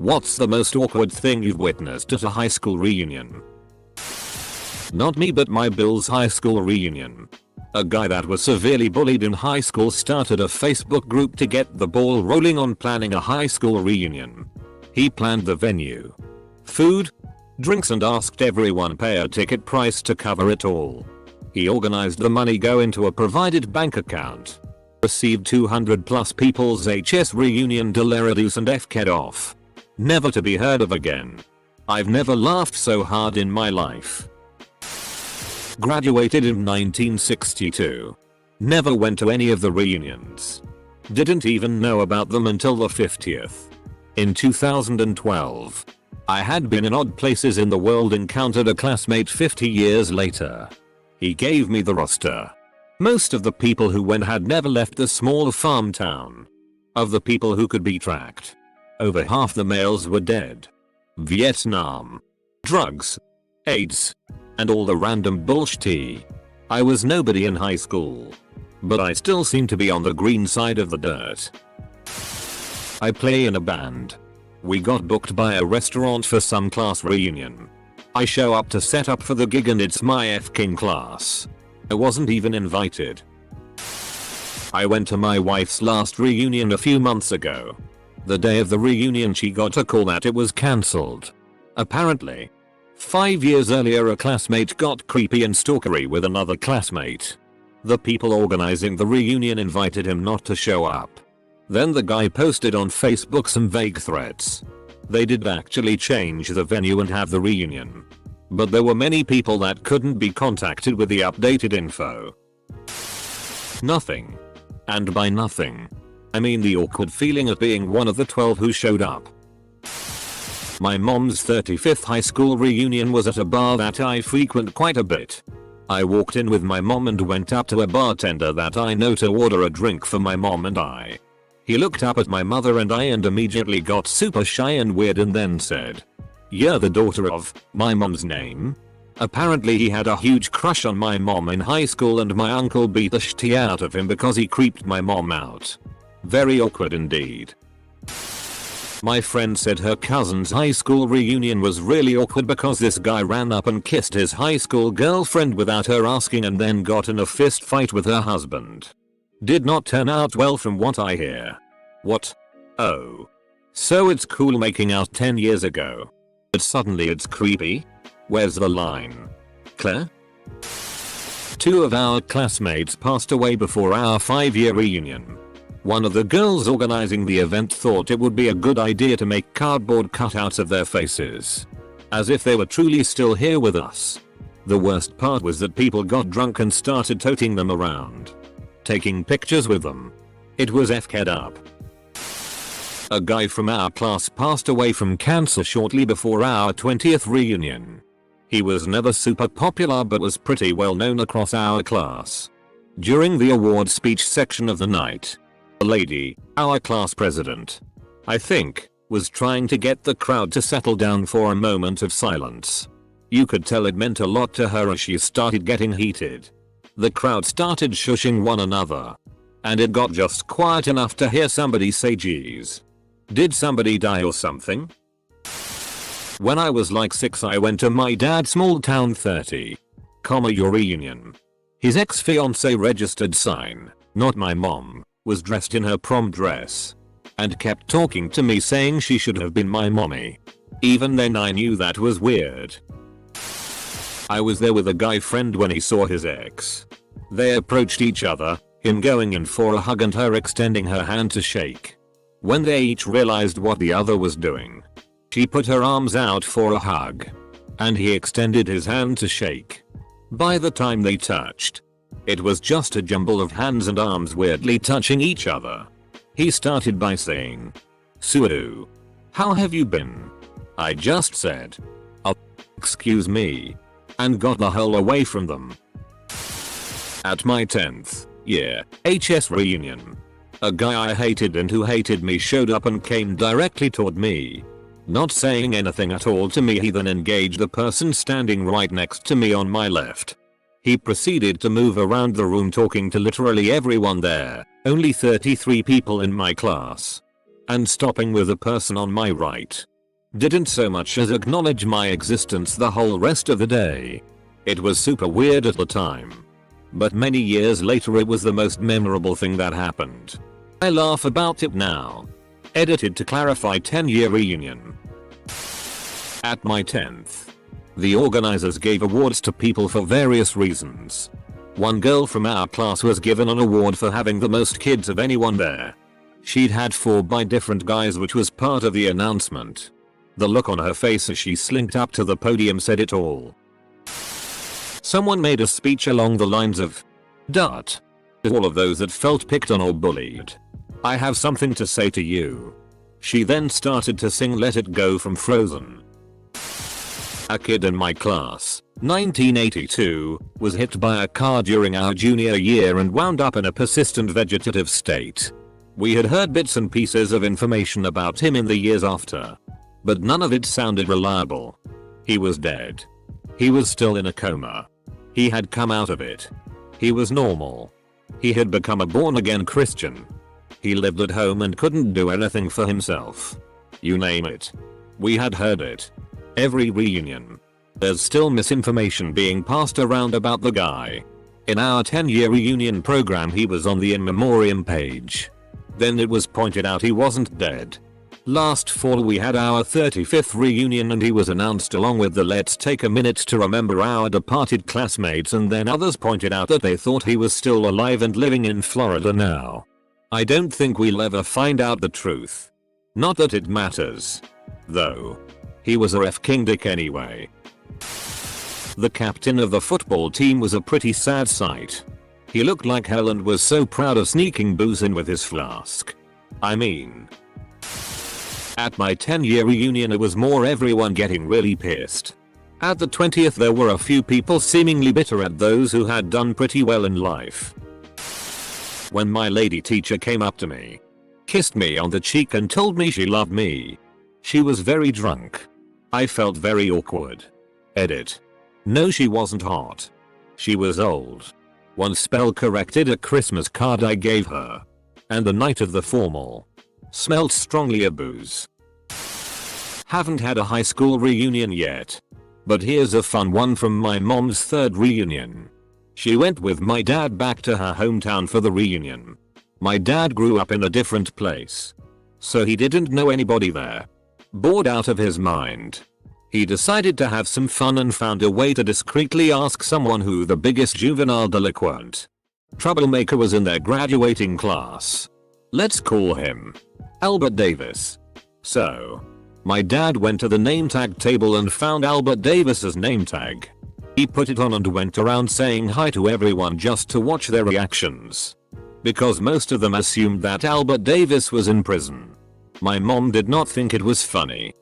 What's the most awkward thing you've witnessed at a high school reunion? Not me, but my Bill's high school reunion. A guy that was severely bullied in high school started a Facebook group to get the ball rolling on planning a high school reunion. He planned the venue, food, drinks, and asked everyone pay a ticket price to cover it all. He organized the money go into a provided bank account. Received 200 plus people's HS reunion delirious and F-ked off. Never to be heard of again. I've never laughed so hard in my life. Graduated in 1962. Never went to any of the reunions. Didn't even know about them until the 50th. In 2012. I had been in odd places in the world, encountered a classmate 50 years later. He gave me the roster. Most of the people who went had never left the small farm town. Of the people who could be tracked, over half the males were dead. Vietnam, drugs, AIDS, and all the random bullshit. I was nobody in high school, but I still seem to be on the green side of the dirt. I play in a band. We got booked by a restaurant for some class reunion. I show up to set up for the gig and it's my F-king class. I wasn't even invited. I went to my wife's last reunion a few months ago. The day of the reunion she got a call that it was cancelled. Apparently, 5 years earlier a classmate got creepy and stalkery with another classmate. The people organizing the reunion invited him not to show up. Then the guy posted on Facebook some vague threats. They did actually change the venue and have the reunion. But there were many people that couldn't be contacted with the updated info. Nothing. And by nothing, I mean the awkward feeling of being one of the 12 who showed up. My mom's 35th high school reunion was at a bar that I frequent quite a bit. I walked in with my mom and went up to a bartender that I know to order a drink for my mom and I. He looked up at my mother and I and immediately got super shy and weird and then said, "You're the daughter of my mom's name?" Apparently he had a huge crush on my mom in high school and my uncle beat the shit out of him because he creeped my mom out. Very awkward indeed. My friend said her cousin's high school reunion was really awkward because this guy ran up and kissed his high school girlfriend without her asking and then got in a fist fight with her husband. Did not turn out well from what I hear. What? Oh. So it's cool making out 10 years ago, but suddenly it's creepy? Where's the line? Claire? 2 of our classmates passed away before our 5-year reunion. One of the girls organizing the event thought it would be a good idea to make cardboard cutouts of their faces, as if they were truly still here with us. The worst part was that people got drunk and started toting them around, taking pictures with them. It was F-ked up. A guy from our class passed away from cancer shortly before our 20th reunion. He was never super popular but was pretty well known across our class. During the award speech section of the night, a lady, our class president, I think, was trying to get the crowd to settle down for a moment of silence. You could tell it meant a lot to her as she started getting heated. The crowd started shushing one another, and it got just quiet enough to hear somebody say, "Geez. Did somebody die or something?" When I was like 6 I went to my dad's small town 30, year reunion. His ex-fiancée registered sign, not my mom, was dressed in her prom dress, and kept talking to me saying she should have been my mommy. Even then I knew that was weird. I was there with a guy friend when he saw his ex. They approached each other, him going in for a hug and her extending her hand to shake. When they each realized what the other was doing, she put her arms out for a hug, and he extended his hand to shake. By the time they touched, it was just a jumble of hands and arms weirdly touching each other. He started by saying, "Sue, how have you been?" I just said, "Oh, excuse me," and got the hell away from them. At my 10th year HS reunion, a guy I hated and who hated me showed up and came directly toward me. Not saying anything at all to me, he then engaged the person standing right next to me on my left. He proceeded to move around the room talking to literally everyone there, only 33 people in my class, and stopping with the person on my right. Didn't so much as acknowledge my existence the whole rest of the day. It was super weird at the time. But many years later it was the most memorable thing that happened. I laugh about it now. Edited to clarify 10-year reunion. At my 10th. The organizers gave awards to people for various reasons. One girl from our class was given an award for having the most kids of anyone there. She'd had 4 by different guys, which was part of the announcement. The look on her face as she slinked up to the podium said it all. Someone made a speech along the lines of, "Dart. All of those that felt picked on or bullied. I have something to say to you." She then started to sing Let It Go from Frozen. A kid in my class, 1982, was hit by a car during our junior year and wound up in a persistent vegetative state. We had heard bits and pieces of information about him in the years after, but none of it sounded reliable. He was dead. He was still in a coma. He had come out of it. He was normal. He had become a born-again Christian. He lived at home and couldn't do anything for himself. You name it. We had heard it. Every reunion. There's still misinformation being passed around about the guy. In our 10-year reunion program he was on the in memoriam page. Then it was pointed out he wasn't dead. Last fall we had our 35th reunion and he was announced along with the "Let's take a minute to remember our departed classmates," and then others pointed out that they thought he was still alive and living in Florida now. I don't think we'll ever find out the truth. Not that it matters. Though. He was a ref king dick anyway. The captain of the football team was a pretty sad sight. He looked like hell and was so proud of sneaking booze in with his flask. I mean. At my 10-year reunion it was more everyone getting really pissed. At the 20th there were a few people seemingly bitter at those who had done pretty well in life. When my lady teacher came up to me, kissed me on the cheek and told me she loved me. She was very drunk. I felt very awkward. Edit. No, she wasn't hot. She was old. One spell corrected a Christmas card I gave her. And the night of the formal. Smelled strongly of booze. Haven't had a high school reunion yet. But here's a fun one from my mom's 3rd reunion. She went with my dad back to her hometown for the reunion. My dad grew up in a different place. So he didn't know anybody there. Bored out of his mind. He decided to have some fun and found a way to discreetly ask someone who the biggest juvenile delinquent troublemaker was in their graduating class. Let's call him Albert Davis. So, my dad went to the name tag table and found Albert Davis's name tag. He put it on and went around saying hi to everyone just to watch their reactions. Because most of them assumed that Albert Davis was in prison. My mom did not think it was funny.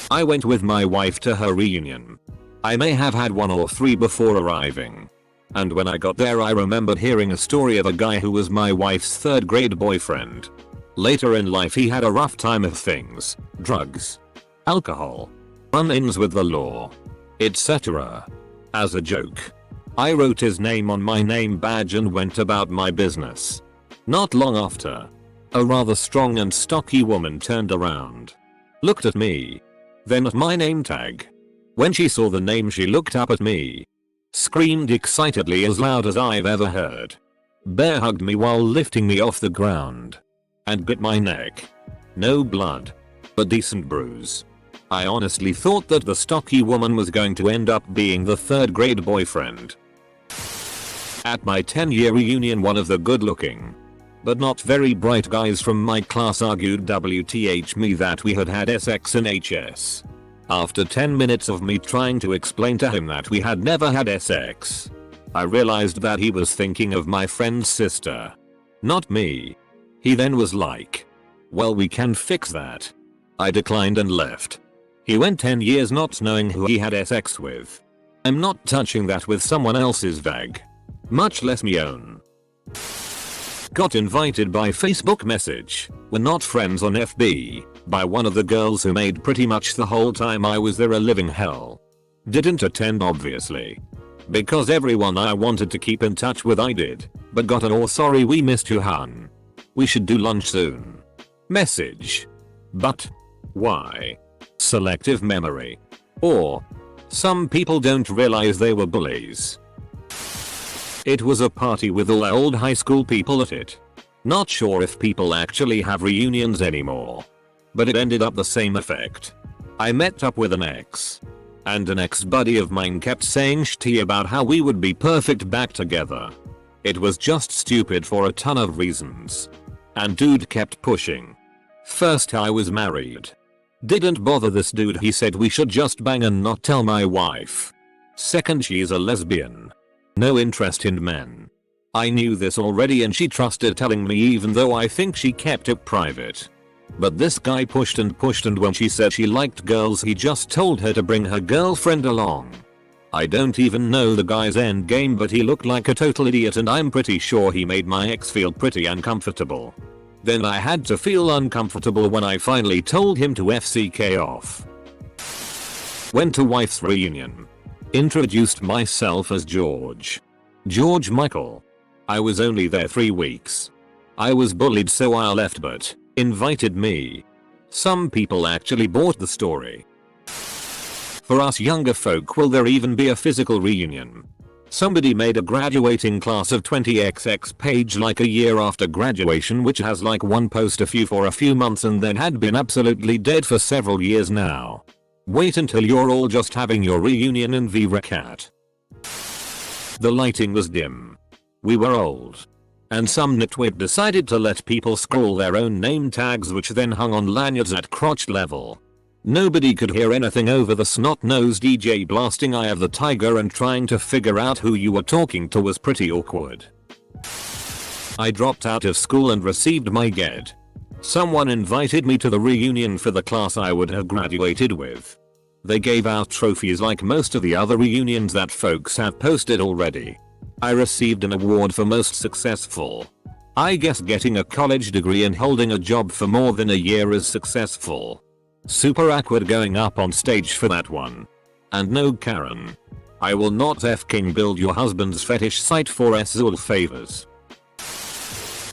I went with my wife to her reunion. I may have had 1 or 3 before arriving. And when I got there I remembered hearing a story of a guy who was my wife's 3rd grade boyfriend. Later in life he had a rough time of things, drugs, alcohol, run-ins with the law, etc. As a joke, I wrote his name on my name badge and went about my business. Not long after, a rather strong and stocky woman turned around, looked at me, then at my name tag. When she saw the name she looked up at me, screamed excitedly as loud as I've ever heard, bear hugged me while lifting me off the ground, and bit my neck. No blood, but decent bruise. I honestly thought that the stocky woman was going to end up being the 3rd grade boyfriend. At my 10-year reunion one of the good-looking, but not very bright guys from my class argued WTH me that we had had sex in HS. After 10 minutes of me trying to explain to him that we had never had sex, I realized that he was thinking of my friend's sister, not me. He then was like, "Well, we can fix that." I declined and left. He went 10 years not knowing who he had sex with. I'm not touching that with someone else's vag, much less me own. Got invited by Facebook message, we're not friends on FB, by one of the girls who made pretty much the whole time I was there a living hell. Didn't attend obviously. Because everyone I wanted to keep in touch with I did, but got an "oh sorry we missed you hun. We should do lunch soon" message. But Why? Selective memory. Or some people don't realize they were bullies. It was a party with all our old high school people at it. Not sure if people actually have reunions anymore. But it ended up the same effect. I met up with an ex. And an ex-buddy of mine kept saying shit about how we would be perfect back together. It was just stupid for a ton of reasons. And dude kept pushing. First, I was married. Didn't bother this dude, he said we should just bang and not tell my wife. Second, she's a lesbian. No interest in men. I knew this already and she trusted telling me even though I think she kept it private. But this guy pushed and pushed, and when she said she liked girls he just told her to bring her girlfriend along. I don't even know the guy's end game, but he looked like a total idiot and I'm pretty sure he made my ex feel pretty uncomfortable. Then I had to feel uncomfortable when I finally told him to FCK off. Went to wife's reunion. Introduced myself as George. George Michael. I was only there 3 weeks. I was bullied so I left, but invited me. Some people actually bought the story. For us younger folk, will there even be a physical reunion? Somebody made a graduating class of 20XX page like a year after graduation, which has like one post for a few months and then had been absolutely dead for several years now. Wait until you're all just having your reunion in VRecat. The lighting was dim. We were old. And some nitwit decided to let people scroll their own name tags, which then hung on lanyards at crotch level. Nobody could hear anything over the snot-nosed DJ blasting Eye of the Tiger, and trying to figure out who you were talking to was pretty awkward. I dropped out of school and received my GED. Someone invited me to the reunion for the class I would have graduated with. They gave out trophies like most of the other reunions that folks have posted already. I received an award for most successful. I guess getting a college degree and holding a job for more than a year is successful. Super awkward going up on stage for that one. And no, Karen. I will not f-king build your husband's fetish site for Azul favors.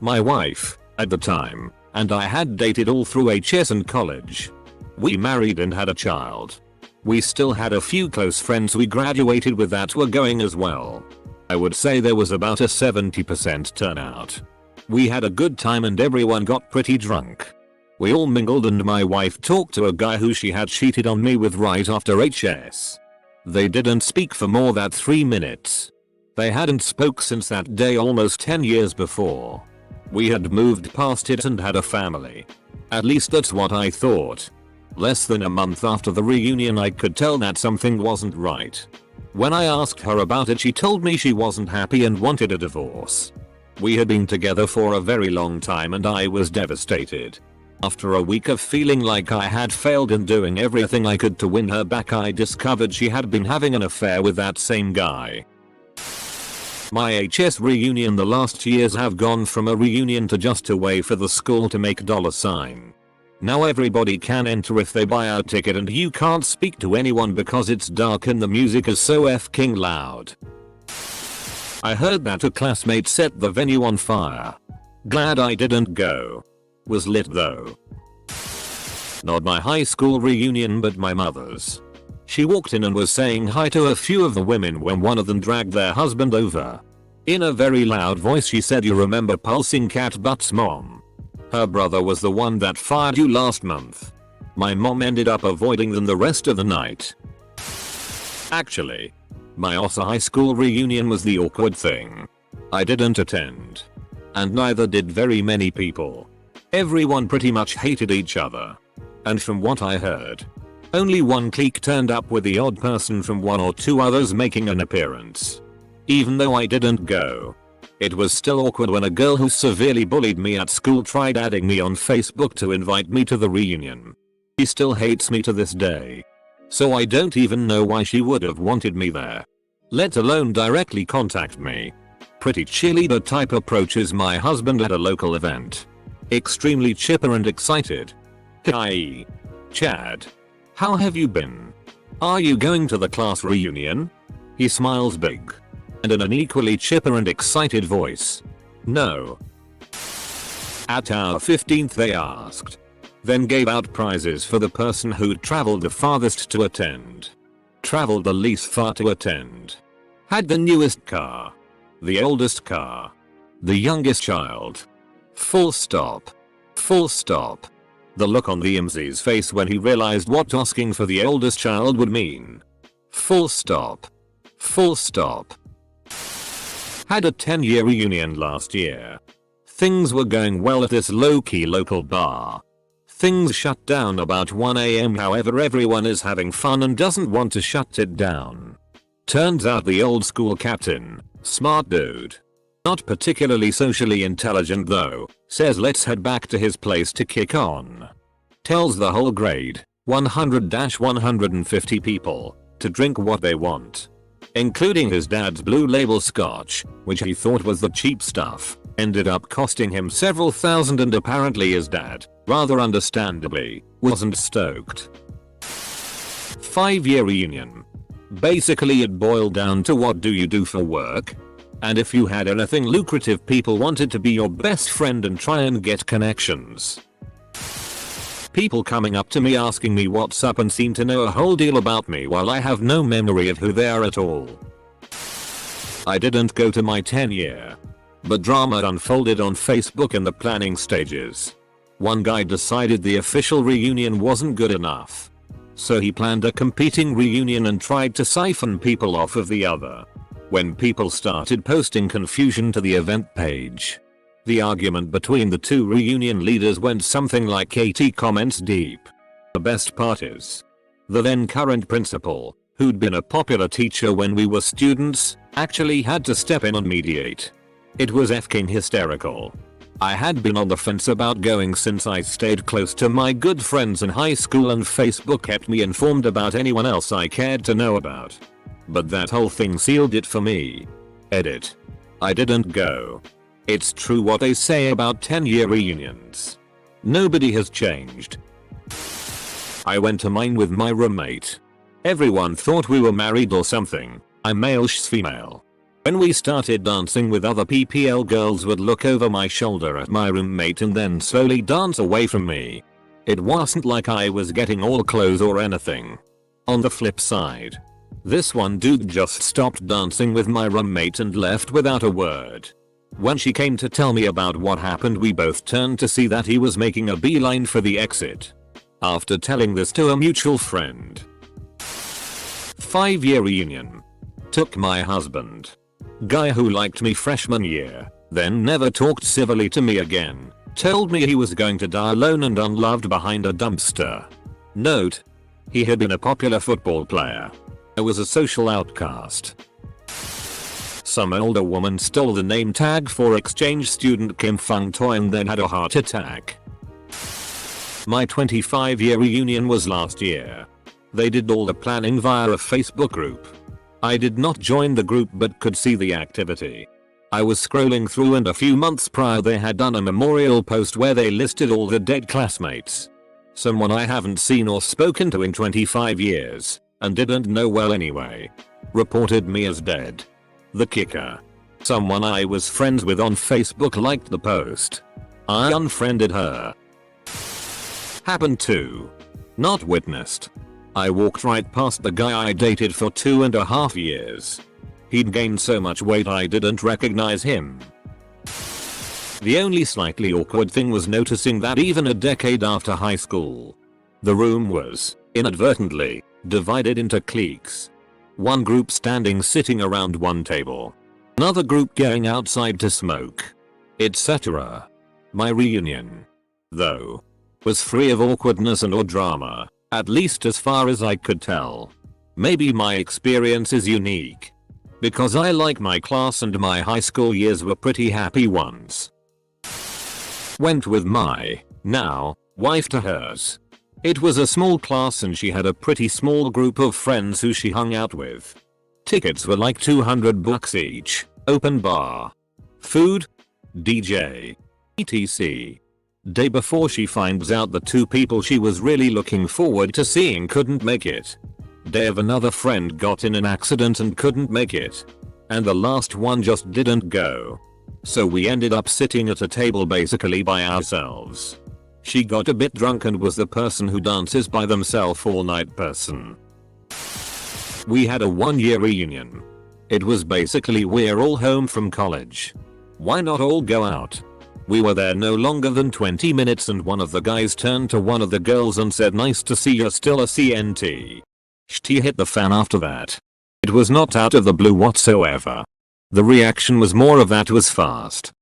My wife, at the time, and I had dated all through HS and college. We married and had a child. We still had a few close friends we graduated with that were going as well. I would say there was about a 70% turnout. We had a good time and everyone got pretty drunk. We all mingled and my wife talked to a guy who she had cheated on me with right after HS. They didn't speak for more than 3 minutes. They hadn't spoke since that day almost 10 years before. We had moved past it and had a family. At least that's what I thought. Less than a month after the reunion I could tell that something wasn't right. When I asked her about it, she told me she wasn't happy and wanted a divorce. We had been together for a very long time and I was devastated. After a week of feeling like I had failed in doing everything I could to win her back, I discovered she had been having an affair with that same guy. My HS reunion the last years have gone from a reunion to just a way for the school to make $sign. Now everybody can enter if they buy a ticket and you can't speak to anyone because it's dark and the music is so f-king loud. I heard that a classmate set the venue on fire. Glad I didn't go. Was lit though. Not my high school reunion but my mother's. She walked in and was saying hi to a few of the women when one of them dragged their husband over. In a very loud voice she said, "You remember Pulsing Cat Butt's mom? Her brother was the one that fired you last month." My mom ended up avoiding them the rest of the night. Actually, my OSA high school reunion was the awkward thing. I didn't attend. And neither did very many people. Everyone pretty much hated each other. And from what I heard, only one clique turned up, with the odd person from 1 or 2 others making an appearance. Even though I didn't go, it was still awkward when a girl who severely bullied me at school tried adding me on Facebook to invite me to the reunion. She still hates me to this day. So I don't even know why she would have wanted me there, let alone directly contact me. Pretty cheerleader type approaches my husband at a local event. Extremely chipper and excited. "Hi, Chad. How have you been? Are you going to the class reunion?" He smiles big. And in an equally chipper and excited voice, "No." At our 15th they asked, Then gave out prizes for the person who'd traveled the farthest to attend. Traveled the least far to attend. Had the newest car. The oldest car. The youngest child. Full stop. Full stop. The look on the IMZ's face when he realized what asking for the oldest child would mean. Full stop. Full stop. Had a 10-year reunion last year. Things were going well at this low-key local bar. Things shut down about 1 AM, however everyone is having fun and doesn't want to shut it down. Turns out the old school captain, smart dude. Not particularly socially intelligent though, says let's head back to his place to kick on. Tells the whole grade, 100-150 people, to drink what they want. Including his dad's blue label scotch, which he thought was the cheap stuff, ended up costing him several thousand, and apparently his dad, rather understandably, wasn't stoked. 5-year reunion. Basically it boiled down to what do you do for work? And if you had anything lucrative, people wanted to be your best friend and try and get connections. People coming up to me asking me what's up and seem to know a whole deal about me while I have no memory of who they are at all. I didn't go to my 10-year. But drama unfolded on Facebook in the planning stages. One guy decided the official reunion wasn't good enough. So he planned a competing reunion and tried to siphon people off of the other. When people started posting confusion to the event page, the argument between the two reunion leaders went something like 80 comments deep. The best part is, the then current principal, who'd been a popular teacher when we were students, actually had to step in and mediate. It was effing hysterical. I had been on the fence about going since I stayed close to my good friends in high school and Facebook kept me informed about anyone else I cared to know about. But that whole thing sealed it for me. Edit. I didn't go. It's true what they say about 10-year reunions. Nobody has changed. I went to mine with my roommate. Everyone thought we were married or something. I'm male, she's female. When we started dancing with other PPL girls would look over my shoulder at my roommate and then slowly dance away from me. It wasn't like I was getting all close or anything. On the flip side, this one dude just stopped dancing with my roommate and left without a word. When she came to tell me about what happened, we both turned to see that he was making a beeline for the exit. After telling this to a mutual friend. 5-year reunion. Took my husband. Guy who liked me freshman year, then never talked civilly to me again. Told me he was going to die alone and unloved behind a dumpster. Note: he had been a popular football player. I was a social outcast. Some older woman stole the name tag for exchange student Kim Fung Toy and then had a heart attack. My 25-year reunion was last year. They did all the planning via a Facebook group. I did not join the group but could see the activity. I was scrolling through and a few months prior they had done a memorial post where they listed all the dead classmates. Someone I haven't seen or spoken to in 25 years, and didn't know well anyway, reported me as dead. The kicker: someone I was friends with on Facebook liked the post. I unfriended her. Happened to. Not witnessed. I walked right past the guy I dated for 2.5 years. He'd gained so much weight I didn't recognize him. The only slightly awkward thing was noticing that even a decade after high school, the room was, inadvertently, divided into cliques. One group sitting around one table. Another group going outside to smoke. Etc. My reunion, though, was free of awkwardness and or drama, at least as far as I could tell. Maybe my experience is unique, because I like my class and my high school years were pretty happy ones. Went with my, now, wife to hers. It was a small class and she had a pretty small group of friends who she hung out with. Tickets were like $200 each, open bar, food, DJ, etc. Day before she finds out the 2 people she was really looking forward to seeing couldn't make it. Day of another friend got in an accident and couldn't make it. And the last one just didn't go. So we ended up sitting at a table basically by ourselves. She got a bit drunk and was the person who dances by themselves all night person. We had a 1-year reunion. It was basically we're all home from college. Why not all go out? We were there no longer than 20 minutes and one of the guys turned to one of the girls and said, "Nice to see you're still a CNT." She hit the fan after that. It was not out of the blue whatsoever. The reaction was more of that was fast.